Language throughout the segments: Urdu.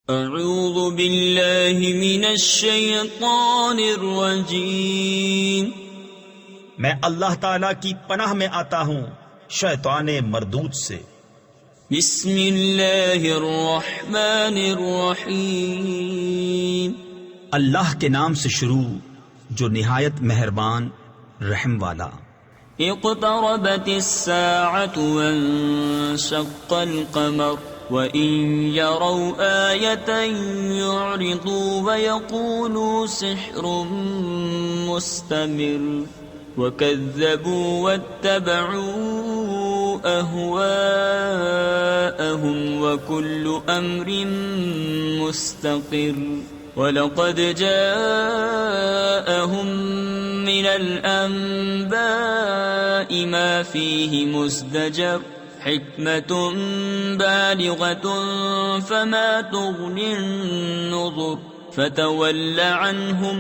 اعوذ باللہ من الشیطان الرجیم، میں اللہ تعالی کی پناہ میں آتا ہوں شیطان مردود سے۔ بسم اللہ الرحمن الرحیم، اللہ کے نام سے شروع جو نہایت مہربان رحم والا۔ اقتربت الساعة وانشق القمر وَإِن يَرَوْا آيَةً يُعْرِضُوا وَيَقُولُوا سِحْرٌ مُسْتَمِرٌّ وَكَذَّبُوا وَاتَّبَعُوا أَهْوَاءَهُمْ وَكُلُّ أَمْرٍ مُسْتَقِرٌّ وَلَقَدْ جَاءَهُمْ مِنَ الْأَنْبَاءِ مَا فِيهِ مُزْدَجَرٌ حکمة بالغة فما تغني النظر فتول عنهم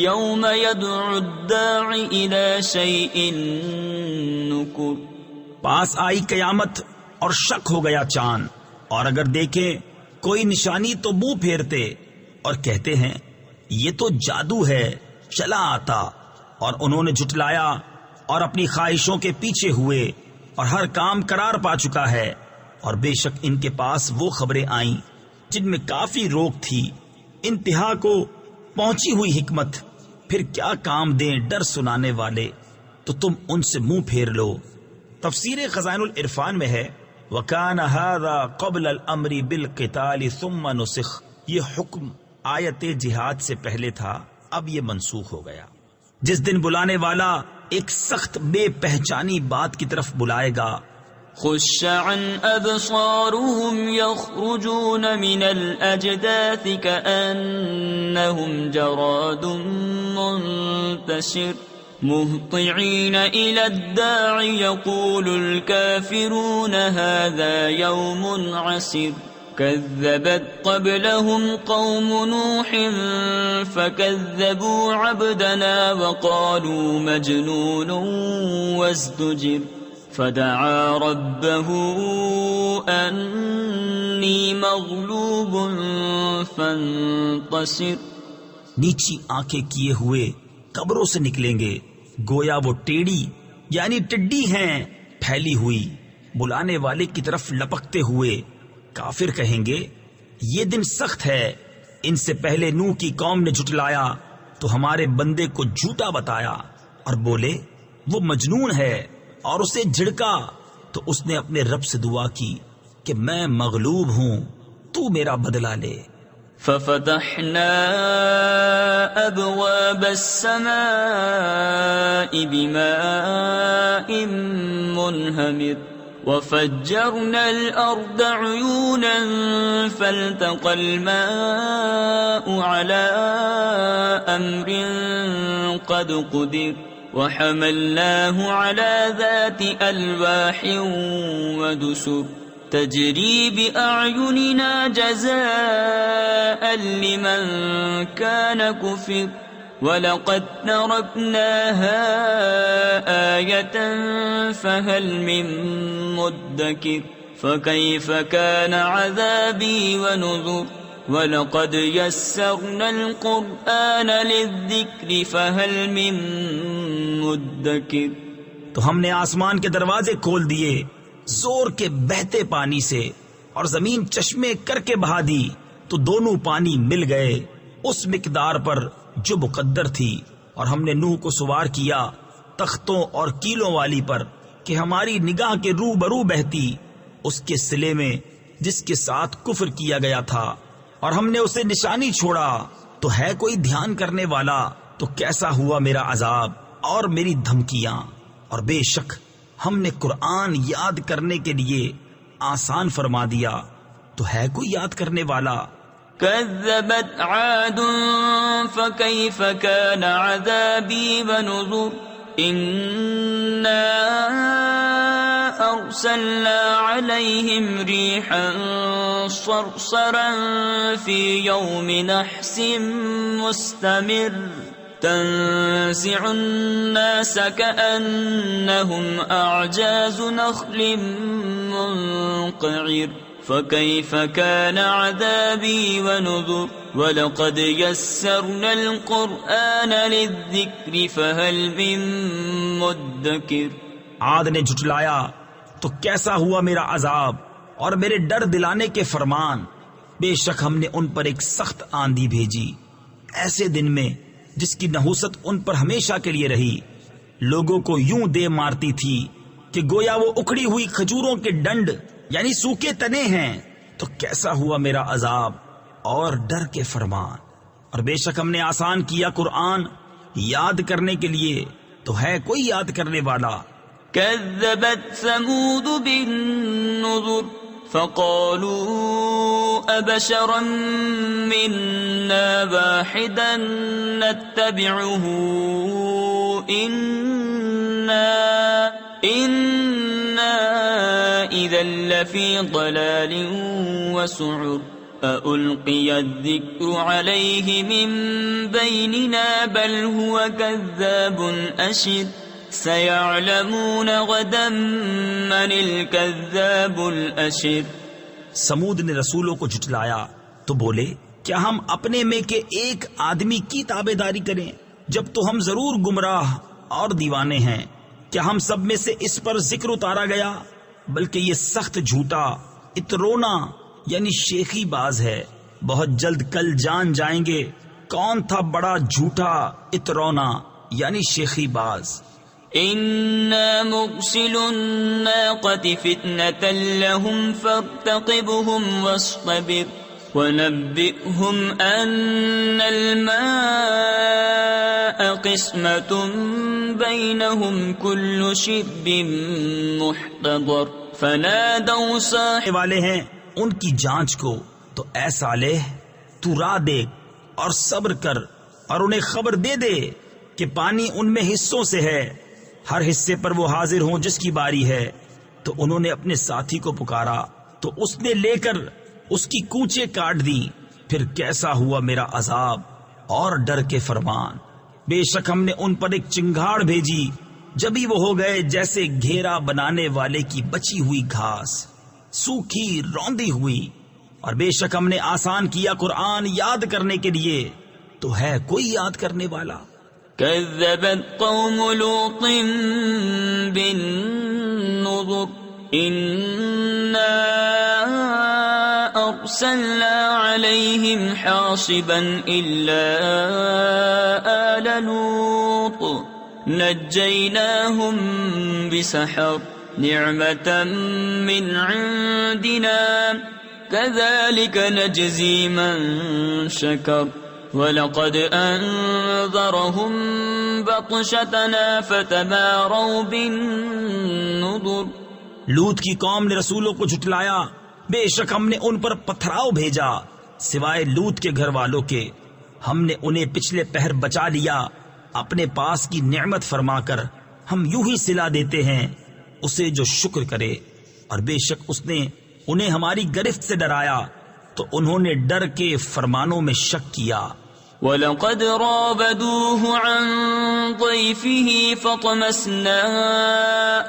يوم يدعو الداع إلى شيء نكر۔ پاس آئی قیامت اور شک ہو گیا چاند، اور اگر دیکھیں کوئی نشانی تو منہ پھیرتے اور کہتے ہیں یہ تو جادو ہے چلا آتا، اور انہوں نے جھٹلایا اور اپنی خواہشوں کے پیچھے ہوئے، اور ہر کام قرار پا چکا ہے، اور بے شک ان کے پاس وہ خبریں آئیں جن میں کافی روک تھی، انتہا کو پہنچی ہوئی حکمت، پھر کیا کام دیں ڈر سنانے والے، تو تم ان سے منہ پھیر لو۔ تفسیر خزائن العرفان میں ہے وَكَانَ هَذَا قَبْلَ الْأَمْرِ بِالْقِتَالِ ثُمَّ نُسِخَ، یہ حکم آیت جہاد سے پہلے تھا، اب یہ منسوخ ہو گیا۔ جس دن بلانے والا ایک سخت بے پہچانی بات کی طرف بلائے گا، خش عن أبصارهم يخرجون من الأجداث كأنهم جراد منتشر مهطعين إلى الداع يقول الكافرون هذا يوم عسر كذبت قبلهم قوم نوح فكذبوا عبدنا وقالوا مجنون وازدجر فدعا ربه أني مغلوب فانتصر۔ نیچی آنکھیں کیے ہوئے قبروں سے نکلیں گے، گویا وہ ٹیڑی یعنی ٹڈی ہیں پھیلی ہوئی، بلانے والے کی طرف لپکتے ہوئے۔ کافر کہیں گے یہ دن سخت ہے، ان سے پہلے نوح کی قوم نے جھٹلایا تو ہمارے بندے کو جھوٹا بتایا، اور بولے وہ مجنون ہے، اور اسے جھڑکا تو اس نے اپنے رب سے دعا کی کہ میں مغلوب ہوں، تو میرا بدلہ لے۔ ففتحنا ابواب السماء بماء منهمر وفجرنا الأرض عيونا فالتقى الماء على أمر قد قدر وحملناه على ذات ألواح ودسر تجري بأعيننا جزاء لمن كان كفر وَلَقَدْ تَرَكْنَاهَا آيَةً فَهَلْ مِن مُدَّكِرٍ فَكَيْفَ كَانَ عَذَابِي وَنُذُرِ وَلَقَدْ يَسَّرْنَا الْقُرْآنَ لِلذِّكْرِ فَهَلْ مِن مُدَّكِرٍ۔ تو ہم نے آسمان کے دروازے کھول دیے زور کے بہتے پانی سے، اور زمین چشمے کر کے بہا دی تو دونوں پانی مل گئے اس مقدار پر جو مقدر تھی، اور ہم نے نوح کو سوار کیا تختوں اور کیلوں والی پر کہ ہماری نگاہ کے روبرو بہتی اس کے سلے میں جس کے ساتھ کفر کیا گیا تھا، اور ہم نے اسے نشانی چھوڑا تو ہے کوئی دھیان کرنے والا، تو کیسا ہوا میرا عذاب اور میری دھمکیاں، اور بے شک ہم نے قرآن یاد کرنے کے لیے آسان فرما دیا، تو ہے کوئی یاد کرنے والا۔ كذبت عاد فكيف كان عذابي ونذر إنا أرسلنا عليهم ريحا صرصرا في يوم نحس مستمر تنزع الناس كأنهم أعجاز نخل منقعر فكيف كان عذابي ونذر ولقد يسرنا القرآن للذكر فهل من مدكر. عاد نے جھٹلایا تو کیسا ہوا میرا عذاب اور میرے ڈر دلانے کے فرمان. بے شک ہم نے ان پر ایک سخت آندھی بھیجی ایسے دن میں جس کی نحوست ان پر ہمیشہ کے لیے رہی. لوگوں کو یوں دے مارتی تھی کہ گویا وہ اکھڑی ہوئی کھجوروں کے ڈنڈ یعنی سوکھے تنے ہیں. تو کیسا ہوا میرا عذاب اور ڈر کے فرمان. اور بے شک ہم نے آسان کیا قرآن یاد کرنے کے لیے تو ہے کوئی یاد کرنے والا. كذبت ثمود بالنذر فقالوا أبشرا منا واحدا نتبعه إنا إذا لفي ضلال وسعر. ألقي الذكر عليه من بيننا بل هو كذاب أشر. سيعلمون غدا من الكذاب الأشر. سمود نے رسولوں کو جھٹلایا تو بولے کیا ہم اپنے میں کے ایک آدمی کی تابعداری کریں جب تو ہم ضرور گمراہ اور دیوانے ہیں. کیا ہم سب میں سے اس پر ذکر اتارا گیا بلکہ یہ سخت جھوٹا اترونا یعنی شیخی باز ہے. بہت جلد کل جان جائیں گے کون تھا بڑا جھوٹا اترونا یعنی شیخی باز. إنا مرسل الناقة فتنة لهم فارتقبهم واصطبر ونبئهم أن الماء قسمة بينهم كل شرب محتضر. فنادوا صاحب والے ہیں ان کی جانچ کو تو اے صالح تو راہ دیکھ اور صبر کر اور انہیں خبر دے دے کہ پانی ان میں حصوں سے ہے ہر حصے پر وہ حاضر ہوں جس کی باری ہے. تو انہوں نے اپنے ساتھی کو پکارا تو اس نے لے کر اس کی کوچے کاٹ دی. پھر کیسا ہوا میرا عذاب اور ڈر کے فرمان. بے شک ہم نے ان پر ایک چنگھاڑ بھیجی جبھی وہ ہو گئے جیسے گھیرا بنانے والے کی بچی ہوئی گھاس سوکھی روندی ہوئی. اور بے شک ہم نے آسان کیا قرآن یاد کرنے کے لیے تو ہے کوئی یاد کرنے والا. كذبت قوم لوط بالنذر إنا أرسلنا عليهم حاصبا إلا آل لوط نجيناهم بسحر نعمة من عندنا كذلك نجزي من شكر. وَلَقَدْ أَنذَرَهُمْ بَطْشَتَنَا فَتَمَارَوْا بِالنُّذُرِ. لوط کی قوم نے رسولوں کو جھٹلایا بے شک ہم نے ان پر پتھراؤ بھیجا سوائے لوط کے گھر والوں کے. ہم نے انہیں پچھلے پہر بچا لیا اپنے پاس کی نعمت فرما کر. ہم یوں ہی صلہ دیتے ہیں اسے جو شکر کرے. اور بے شک اس نے انہیں ہماری گرفت سے ڈرایا تو انہوں نے ڈر کے فرمانوں میں شک کیا. وَلَقَدْ رَابَدُوهُ عَنْ ضَيْفِهِ فَطَمَسْنَا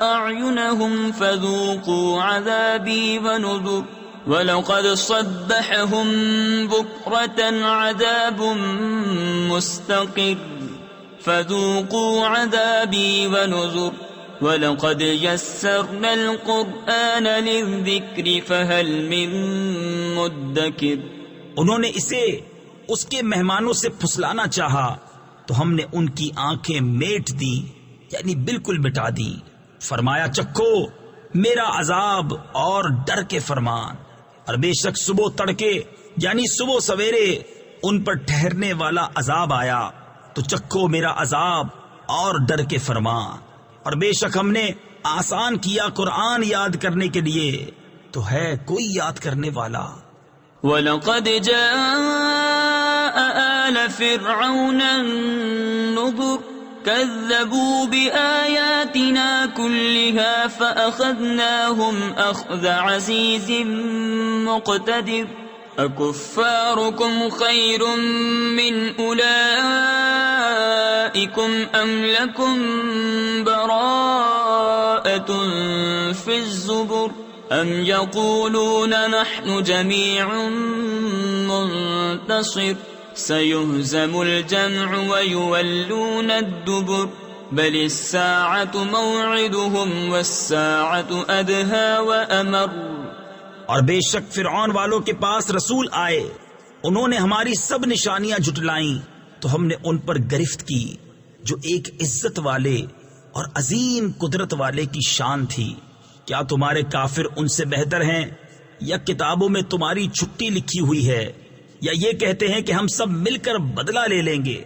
أَعْيُنَهُمْ فَذُوقُوا عَذَابِي وَنُذُرِ. وَلَقَدْ صَبَّحَهُمْ بُكْرَةً عَذَابٌ مُسْتَقِرٌّ فَذُوقُوا عَذَابِي وَنُذُرِ. وَلَقَدْ يَسَّرْنَا الْقُرْآنَ لِلذِّكْرِ فَهَلْ مِن مُدَّكِرٍ. انہوں نے اسے اس کے مہمانوں سے پھسلانا چاہا تو ہم نے ان کی آنکھیں میٹ دی یعنی بالکل مٹا دی. فرمایا چکھو میرا عذاب اور ڈر کے فرمان. اور بے شک صبح تڑکے یعنی صبح سویرے ان پر ٹھہرنے والا عذاب آیا تو چکھو میرا عذاب اور ڈر کے فرمان. اور بے شک ہم نے آسان کیا قرآن یاد کرنے کے لیے تو ہے کوئی یاد کرنے والا. وَلَقَدْ جَاءَ آلَ فِرْعَوْنَ النُّذُرُ كَذَّبُوا بِآيَاتِنَا كُلِّهَا فَأَخَذْنَاهُمْ أَخْذَ عَزِيزٍ مُقْتَدِرٍ. أَكُفَّارُكُمْ خَيْرٌ مِّنْ أُولَئِكُمْ أَمْ لَكُمْ بَرَاءَةٌ فِي الزُّبُرِ. أم يقولون نحن جميع منتصر سيهزم الجمع ويولون الدبر بل الساعة موعدهم والساعة أدهى وأمر۔ اور بے شک فرعون والوں کے پاس رسول آئے، انہوں نے ہماری سب نشانیاں جھٹلائیں تو ہم نے ان پر گرفت کی جو ایک عزت والے اور عظیم قدرت والے کی شان تھی۔ کیا تمہارے کافر ان سے بہتر ہیں، یا کتابوں میں تمہاری چھٹی لکھی ہوئی ہے، یا یہ کہتے ہیں کہ ہم سب مل کر بدلہ لے لیں گے؟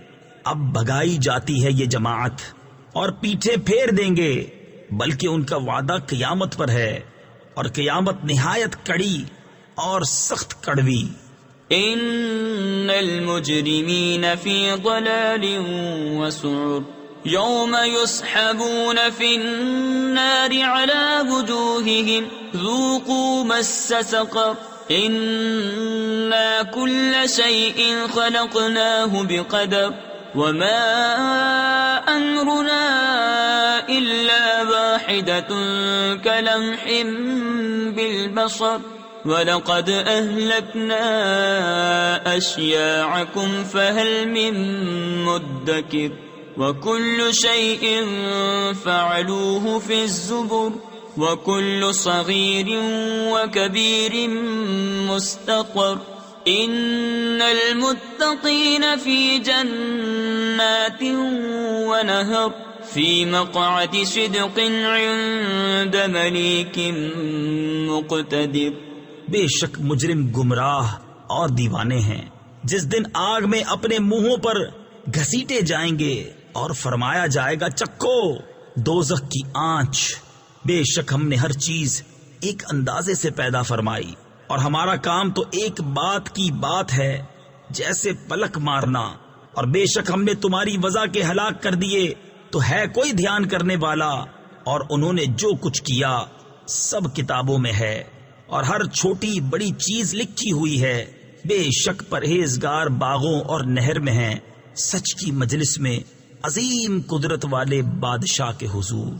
اب بھگائی جاتی ہے یہ جماعت اور پیٹھے پھیر دیں گے، بلکہ ان کا وعدہ قیامت پر ہے، اور قیامت نہایت کڑی اور سخت کڑوی۔ ان المجرمین فی ضلال وسعر یوم یسحبون فی النار علی وجوہہم ذوقوا مس سقر انا کل شیء خلقناہ بقدر وما امرنا الا واحدۃ کلمح بالبصر وَلَقَدْ أَهْلَكْنَا أَشْيَاعَكُمْ فَهَلْ مِن مُدَّكِرٍ وَكُلُّ شَيْءٍ فَعَلُوهُ فِي الزُّبُرِ وَكُلُّ صَغِيرٍ وَكَبِيرٍ مُسْتَطَرٍ إِنَّ الْمُتَّقِينَ فِي جَنَّاتٍ وَنَهَرٍ فِي مَقْعَدِ صِدْقٍ عِندَ مَلِيكٍ مُقْتَدِرٍ۔ بے شک مجرم گمراہ اور دیوانے ہیں، جس دن آگ میں اپنے منہوں پر گھسیٹے جائیں گے اور فرمایا جائے گا چکھو دوزخ کی آنچ۔ بے شک ہم نے ہر چیز ایک اندازے سے پیدا فرمائی، اور ہمارا کام تو ایک بات کی بات ہے جیسے پلک مارنا، اور بے شک ہم نے تمہاری وضع کے ہلاک کر دیے، تو ہے کوئی دھیان کرنے والا؟ اور انہوں نے جو کچھ کیا سب کتابوں میں ہے، اور ہر چھوٹی بڑی چیز لکھی ہوئی ہے۔ بے شک پرہیزگار باغوں اور نہر میں ہیں، سچ کی مجلس میں عظیم قدرت والے بادشاہ کے حضور۔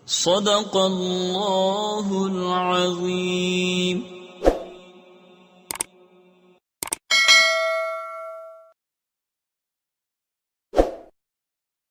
صدق اللہ العظیم۔